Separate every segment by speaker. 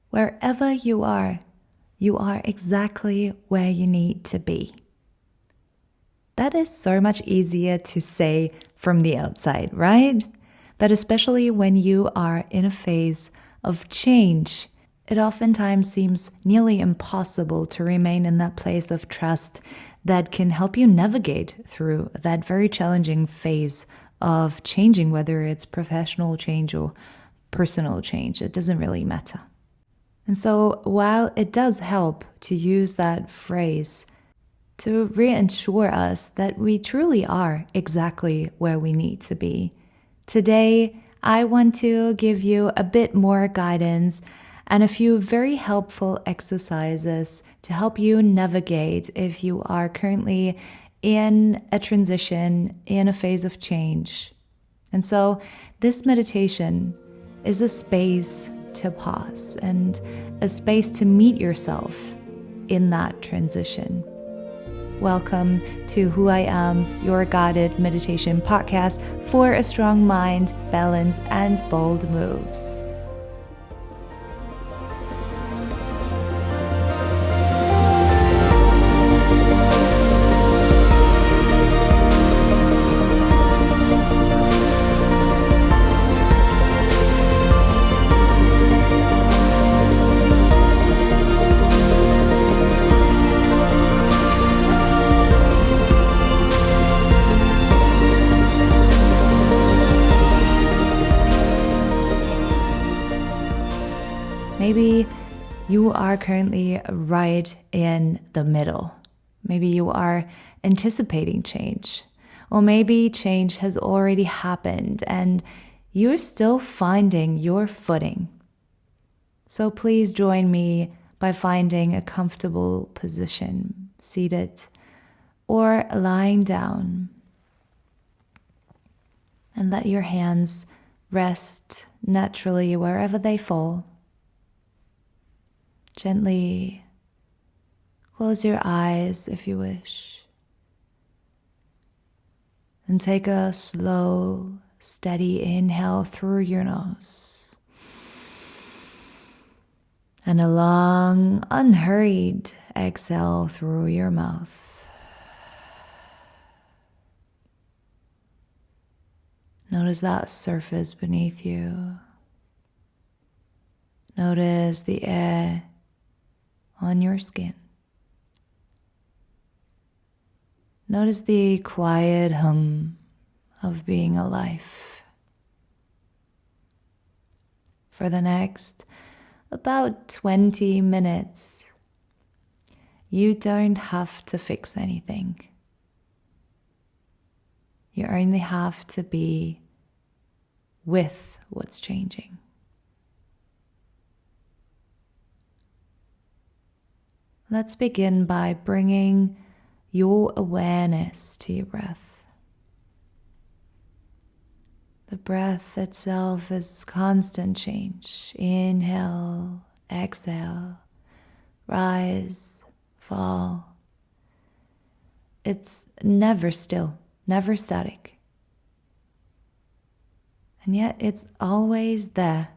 Speaker 1: Wherever you are exactly where you need to be. That is so much easier to say from the outside, right? But especially when you are in a phase of change, it oftentimes seems nearly impossible to remain in that place of trust that can help you navigate through that very challenging phase of changing, whether it's professional change or personal change. It doesn't really matter. And so while it does help to use that phrase to reassure us that we truly are exactly where we need to be, today I want to give you a bit more guidance and a few very helpful exercises to help you navigate if you are currently in a transition, in a phase of change. And so this meditation is a space to pause and a space to meet yourself in that transition. Welcome to Who I Am, your guided meditation podcast for a strong mind, balance, and bold moves. Maybe you are currently right in the middle. Maybe you are anticipating change. Or maybe change has already happened and you're still finding your footing. So please join me by finding a comfortable position, seated or lying down. And let your hands rest naturally wherever they fall. Gently close your eyes if you wish. And take a slow, steady inhale through your nose. And a long, unhurried exhale through your mouth. Notice that surface beneath you. Notice the air on your skin. Notice the quiet hum of being alive. For the next about 20 minutes, you don't have to fix anything. You only have to be with what's changing. Let's begin by bringing your awareness to your breath. The breath itself is constant change. Inhale, exhale, rise, fall. It's never still, never static. And yet it's always there,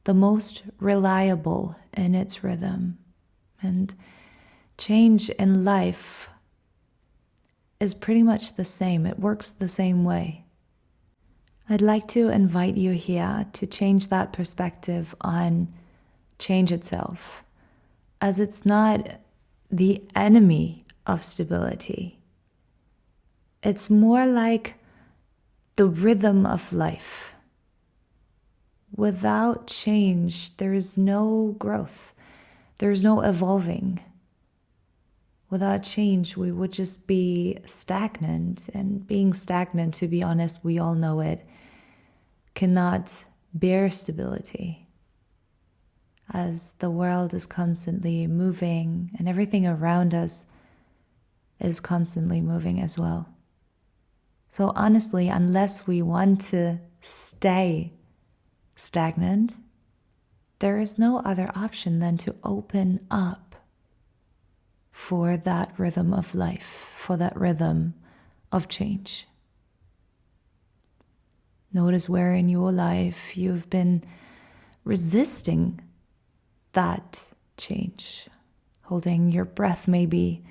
Speaker 1: the most reliable in its rhythm. And change in life is pretty much the same. It works the same way. I'd like to invite you here to change that perspective on change itself, as it's not the enemy of stability. It's more like the rhythm of life. Without change, there is no growth. There's no evolving. Without change, we would just be stagnant. And being stagnant, to be honest, we all know it, cannot bear stability. As the world is constantly moving and everything around us is constantly moving as well. So honestly, unless we want to stay stagnant, there is no other option than to open up for that rhythm of life, for that rhythm of change. Notice where in your life you've been resisting that change. Holding your breath, maybe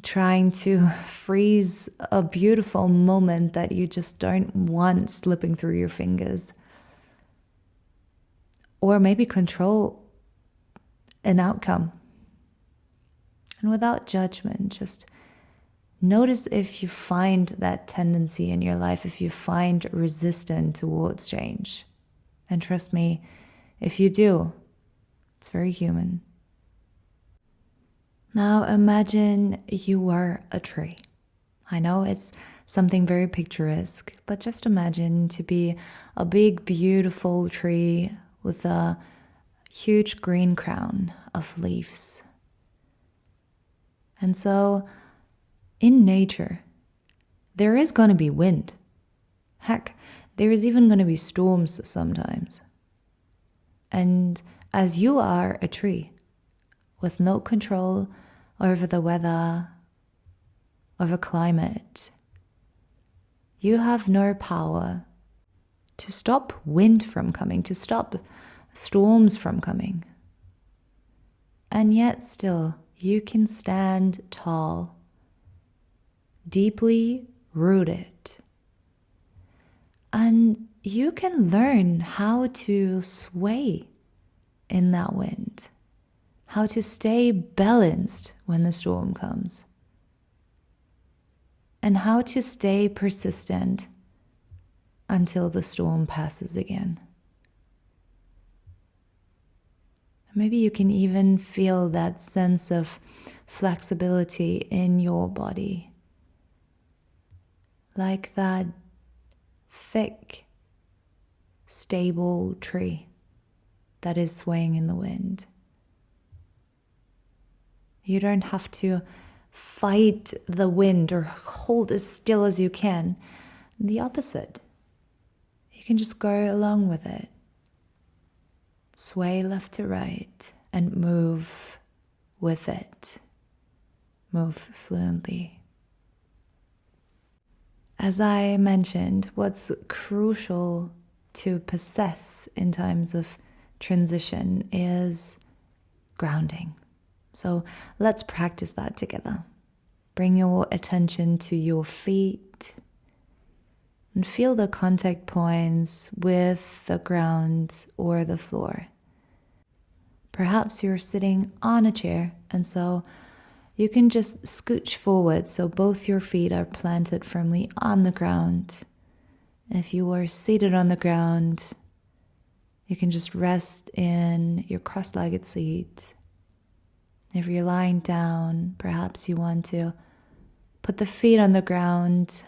Speaker 1: trying to freeze a beautiful moment that you just don't want slipping through your fingers. Or maybe control an outcome. And without judgment, just notice if you find that tendency in your life, if you find resistance towards change. And trust me, if you do, it's very human. Now imagine you are a tree. I know it's something very picturesque, but just imagine to be a big, beautiful tree with a huge green crown of leaves. And so, in nature, there is going to be wind. Heck, there is even going to be storms sometimes. And as you are a tree, with no control over the weather, over climate, you have no power to stop wind from coming, to stop storms from coming. And yet still, you can stand tall, deeply rooted. And you can learn how to sway in that wind, how to stay balanced when the storm comes, and how to stay persistent until the storm passes again. Maybe you can even feel that sense of flexibility in your body, like that thick, stable tree that is swaying in the wind. You don't have to fight the wind or hold as still as you can. The opposite. You can just go along with it. Sway left to right and move with it. Move fluently. As I mentioned, what's crucial to possess in times of transition is grounding. So let's practice that together. Bring your attention to your feet and feel the contact points with the ground or the floor. Perhaps you're sitting on a chair, and so you can just scooch forward so both your feet are planted firmly on the ground. If you are seated on the ground, you can just rest in your cross-legged seat. If you're lying down, perhaps you want to put the feet on the ground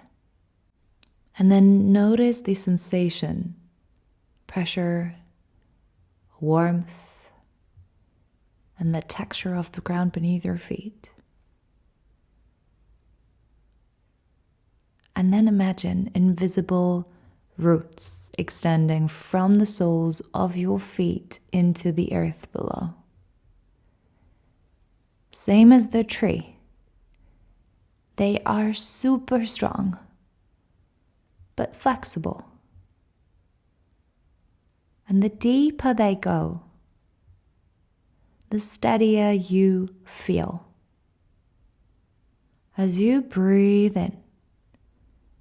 Speaker 1: and then notice the sensation, pressure, warmth, and the texture of the ground beneath your feet. And then imagine invisible roots extending from the soles of your feet into the earth below. Same as the tree. They are super strong, but flexible. And the deeper they go, the steadier you feel. As you breathe in,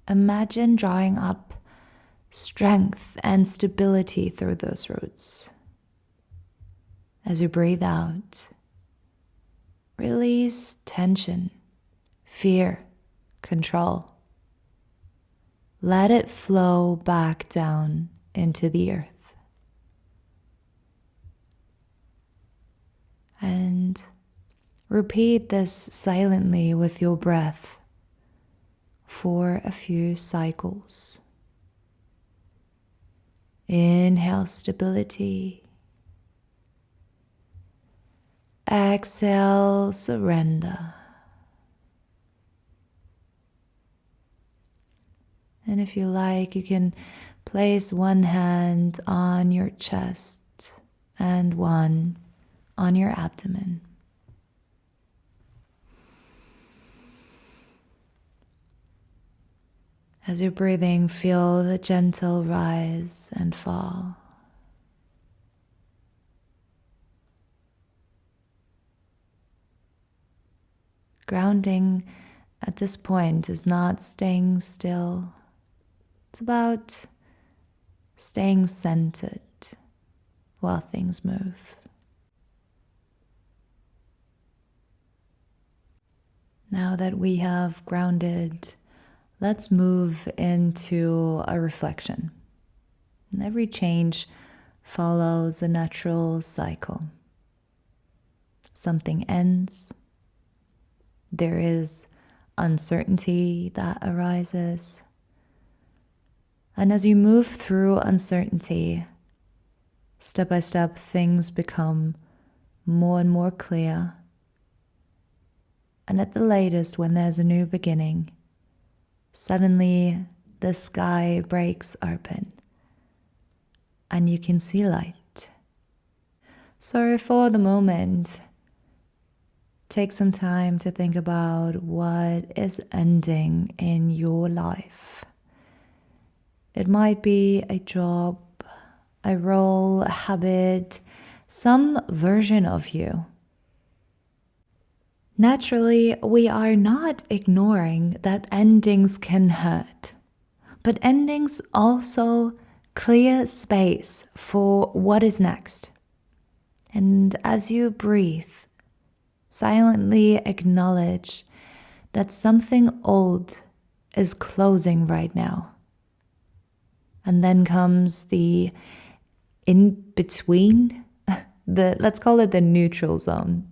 Speaker 1: imagine drawing up strength and stability through those roots. As you breathe out, release tension, fear, control. Let it flow back down into the earth. And repeat this silently with your breath for a few cycles. Inhale stability. Exhale surrender. And if you like, you can place one hand on your chest and one on your abdomen. As you're breathing, feel the gentle rise and fall. Grounding at this point is not staying still. It's about staying centered while things move. Now that we have grounded, let's move into a reflection. And every change follows a natural cycle. Something ends. There is uncertainty that arises. And as you move through uncertainty, step by step, things become more and more clear. And at the latest, when there's a new beginning, suddenly the sky breaks open and you can see light. So for the moment, take some time to think about what is ending in your life. It might be a job, a role, a habit, some version of you. Naturally, we are not ignoring that endings can hurt, but endings also clear space for what is next. And as you breathe, silently acknowledge that something old is closing right now. And then comes the in-between, let's call it the neutral zone.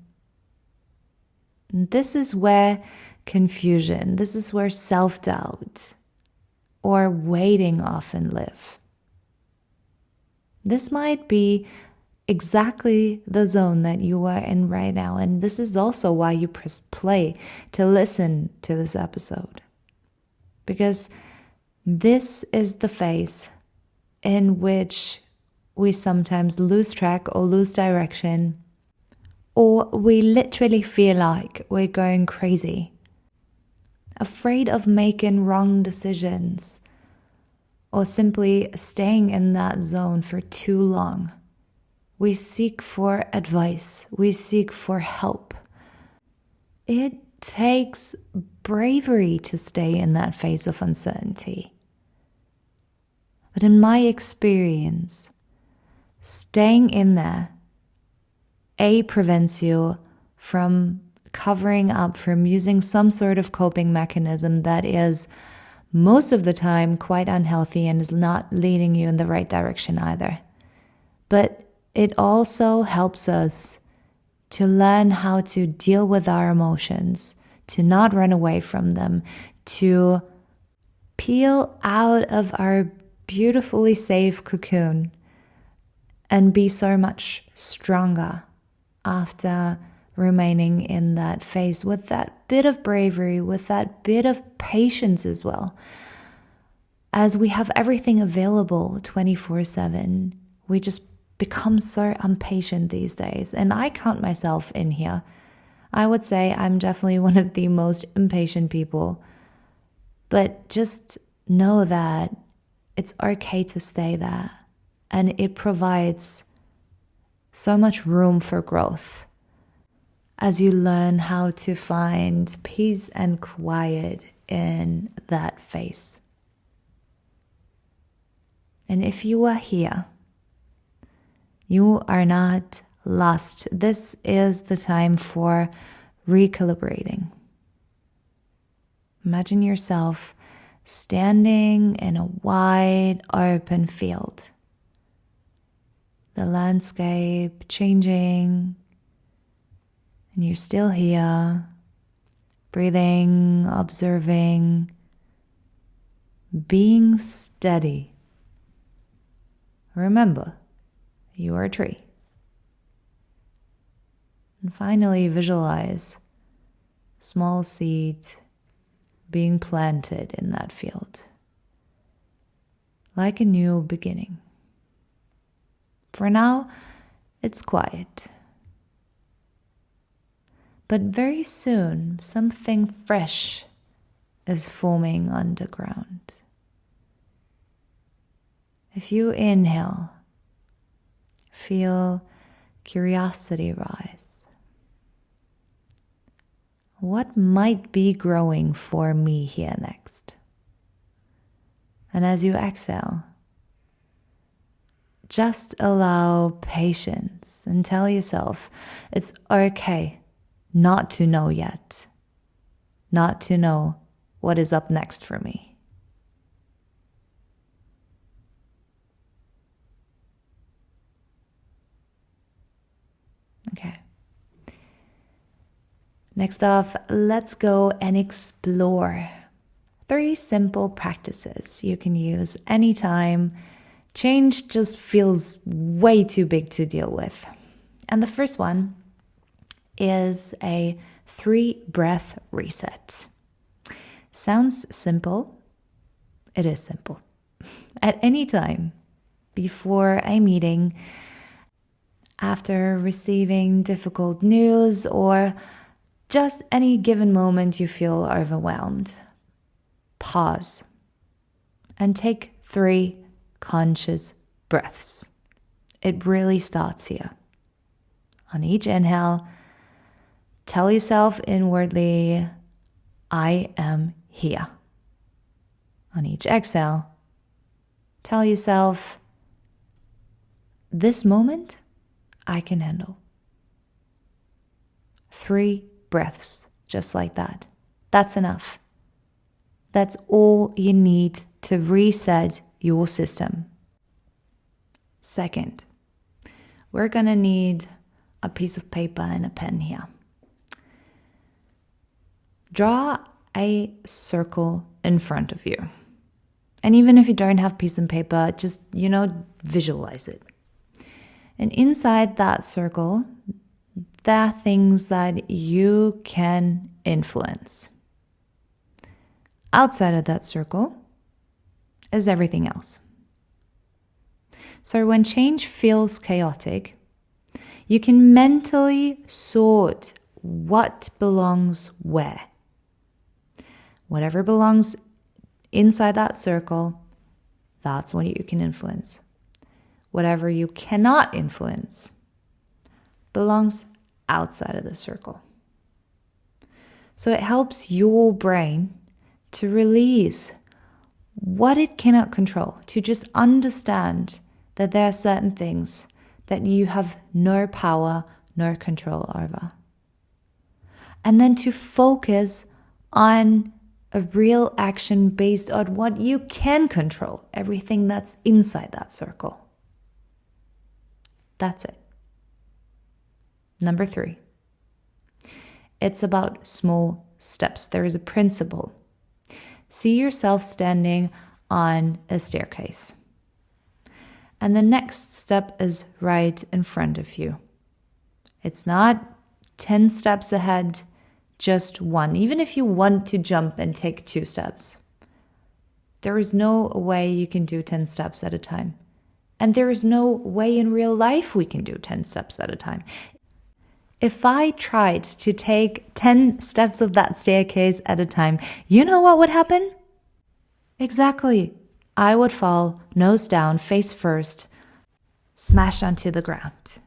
Speaker 1: This is where confusion, this is where self-doubt or waiting often live. This might be exactly the zone that you are in right now, and this is also why you press play to listen to this episode. Because this is the phase in which we sometimes lose track or lose direction, or we literally feel like we're going crazy, afraid of making wrong decisions, or simply staying in that zone for too long. We seek for advice, we seek for help. It takes bravery to stay in that phase of uncertainty. But in my experience, staying in there, prevents you from covering up, from using some sort of coping mechanism that is most of the time quite unhealthy and is not leading you in the right direction either. But it also helps us to learn how to deal with our emotions, to not run away from them, to peel out of our beautifully safe cocoon and be so much stronger after remaining in that phase with that bit of bravery, with that bit of patience as well. As we have everything available 24/7, we just become so impatient these days. And I count myself in here. I would say I'm definitely one of the most impatient people. But just know that it's okay to stay there. And it provides so much room for growth as you learn how to find peace and quiet in that phase. And if you are here, you are not lost. This is the time for recalibrating. Imagine yourself standing in a wide open field. The landscape changing, and you're still here, breathing, observing, being steady. Remember, you are a tree. And finally, visualize a small seed being planted in that field, like a new beginning. For now, it's quiet. But very soon, something fresh is forming underground. If you inhale, feel curiosity rise. what might be growing for me here next. And as you exhale, just allow patience and tell yourself it's okay not to know yet, not to know what is up next for me. Okay. Next off, let's go and explore 3 simple practices you can use anytime change just feels way too big to deal with. And the first one is a 3-breath reset. Sounds simple. It is simple. At any time, before a meeting, after receiving difficult news, or just any given moment you feel overwhelmed, pause and take 3 conscious breaths. It really starts here. On each inhale, tell yourself inwardly, I am here. On each exhale, tell yourself, this moment I can handle. 3 breaths, just like that. That's enough. That's all you need to reset your system. Second, we're going to need a piece of paper and a pen here. Draw a circle in front of you. And even if you don't have piece and paper, just, visualize it. And inside that circle, there are things that you can influence. Outside of that circle is everything else. So when change feels chaotic, you can mentally sort what belongs where. Whatever belongs inside that circle, that's what you can influence. Whatever you cannot influence belongs outside of the circle. So it helps your brain to release what it cannot control, to just understand that there are certain things that you have no power, no control over. And then to focus on a real action based on what you can control, everything that's inside that circle. That's it. Number 3. It's about small steps. There is a principle. See yourself standing on a staircase. And the next step is right in front of you. It's not 10 steps ahead, just 1. Even if you want to jump and take 2 steps. There is no way you can do 10 steps at a time. And there is no way in real life we can do 10 steps at a time. If I tried to take 10 steps of that staircase at a time, you know what would happen? Exactly. I would fall nose down, face first, smash onto the ground.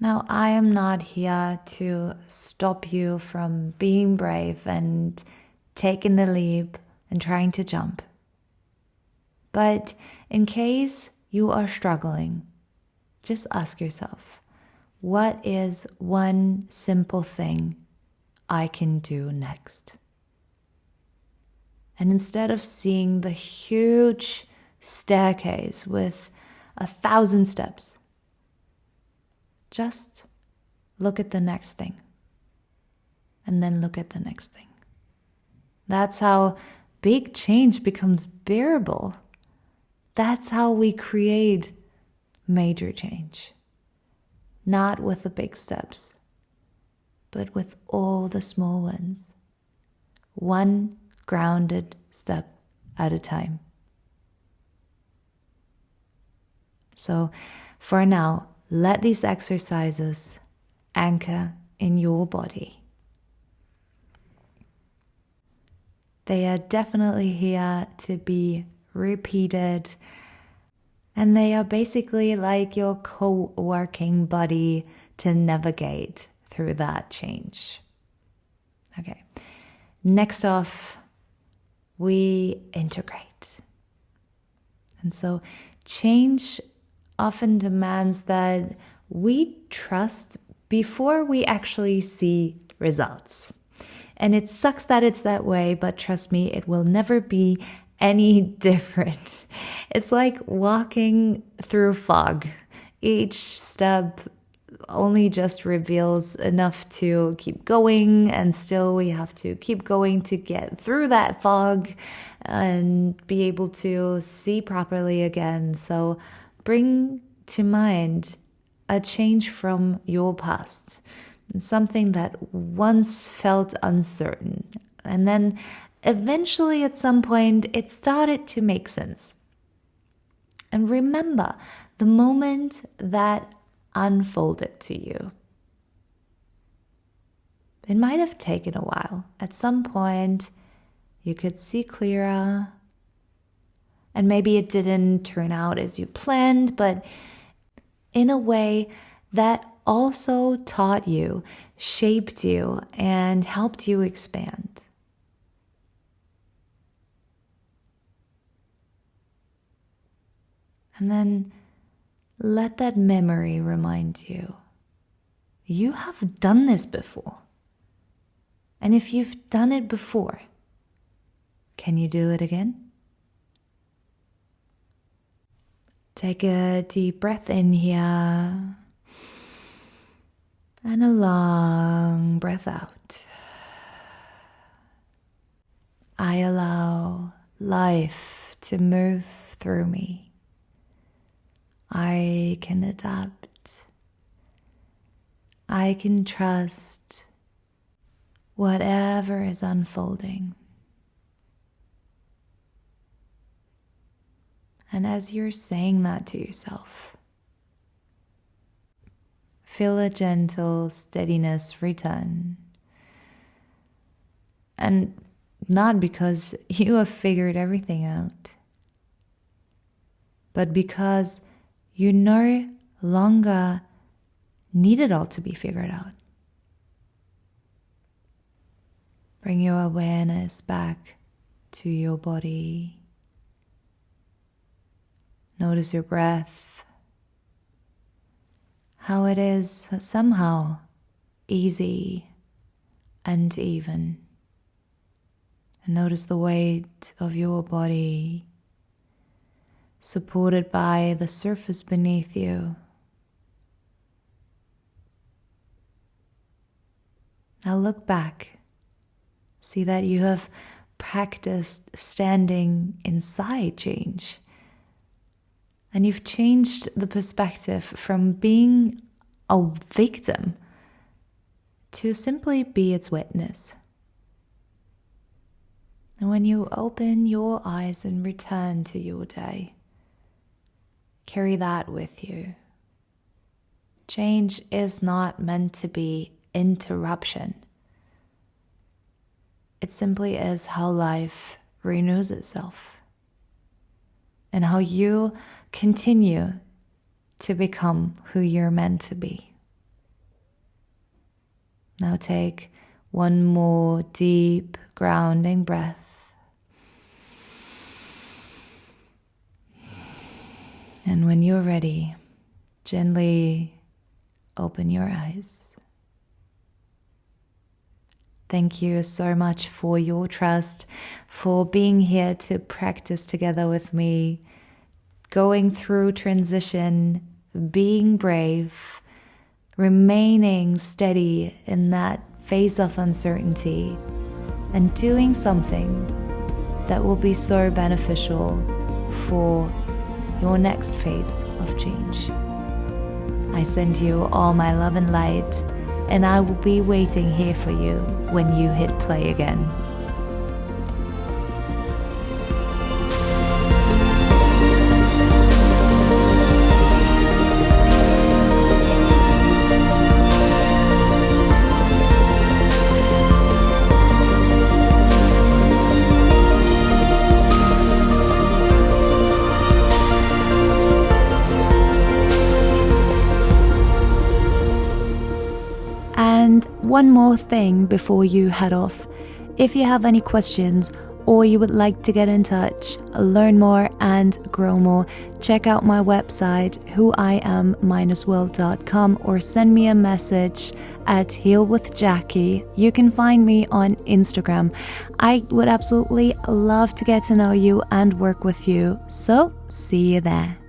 Speaker 1: Now, I am not here to stop you from being brave and taking the leap and trying to jump. But in case you are struggling, just ask yourself, what is one simple thing I can do next? And instead of seeing the huge staircase with 1,000 steps, just look at the next thing. And then look at the next thing. That's how big change becomes bearable. That's how we create major change. Not with the big steps, but with all the small ones. One grounded step at a time. So for now, let these exercises anchor in your body. They are definitely here to be repeated, and they are basically like your co-working buddy to navigate through that change. Okay. Next off, we integrate. And so change often demands that we trust before we actually see results. And it sucks that it's that way, but trust me, it will never be any different. It's like walking through fog. Each step only just reveals enough to keep going, and still we have to keep going to get through that fog and be able to see properly again. So bring to mind a change from your past, something that once felt uncertain, and then eventually at some point it started to make sense. And remember the moment that unfolded to you. It might have taken a while. At some point, you could see clearer, and maybe it didn't turn out as you planned, but in a way that also taught you, shaped you, and helped you expand. And then let that memory remind you, you have done this before. And if you've done it before, can you do it again? Take a deep breath in here and a long breath out. I allow life to move through me. I can adapt. I can trust whatever is unfolding. And as you're saying that to yourself, feel a gentle steadiness return. And not because you have figured everything out, but because you no longer need it all to be figured out. Bring your awareness back to your body. Notice your breath, how it is somehow easy and even. And notice the weight of your body supported by the surface beneath you. Now look back. See that you have practiced standing inside change. And you've changed the perspective from being a victim to simply be its witness. And when you open your eyes and return to your day, carry that with you. Change is not meant to be interruption. It simply is how life renews itself and how you continue to become who you're meant to be. Now take one more deep, grounding breath. And when you're ready, gently open your eyes. Thank you so much for your trust, for being here to practice together with me, going through transition, being brave, remaining steady in that phase of uncertainty, and doing something that will be so beneficial for your next phase of change. I send you all my love and light, and I will be waiting here for you when you hit play again. And one more thing before you head off. If you have any questions or you would like to get in touch, learn more and grow more, check out my website whoiam-world.com or send me a message at Heal with Jackie. You can find me on Instagram. I would absolutely love to get to know you and work with you. So see you there.